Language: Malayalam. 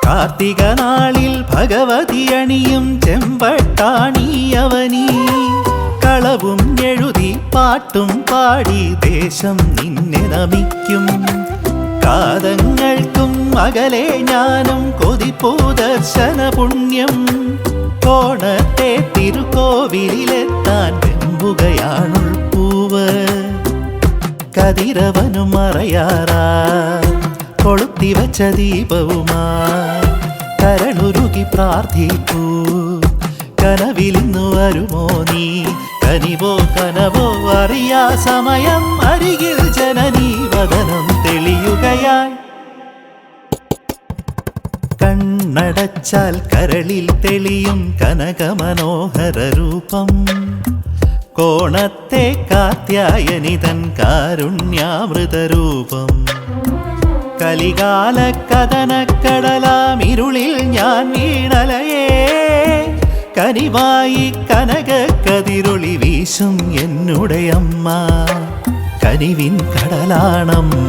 കാർത്തിക നാളിൽ ഭഗവതി അണിയും ചെമ്പട്ടാണിയവനീ കളവും എഴുതി പാട്ടും പാടി ദേശം നിന്നെ നമിക്കും കാതങ്ങൾക്കും അകലെ ജ്ഞാനം കൊതിപ്പൂ ദർശന പുണ്യം കോണത്തെ തിരുക്കോവിലെത്താൻ വെമ്പുകയാണുൾപ്പൂവ് കതിരവനും മറയാറാ കൊളുത്തിവച്ച ദീപവുമാ കരളുരുകി പ്രാർത്ഥിപ്പൂ കനവിലിന്നു വരുമോ നീ കനിവോ കനവോ അറിയാ സമയം അരികിൽ ജനനീ വദനം തെളിയുകയായി കണ്ണടച്ചാൽ കരളിൽ തെളിയും കനകമനോഹര രൂപം കോണത്തെ കാത്യായനിതൻ കാരുണ്യാമൃതരൂപം കലികാല കഥനക്കടലാമിരുളിൽ ഞാൻ വീണലയേ കനിവായി കനക കതിരൊളി വീശും എന്നുടയമ്മ കനിവിൻ കടലാണമ്മ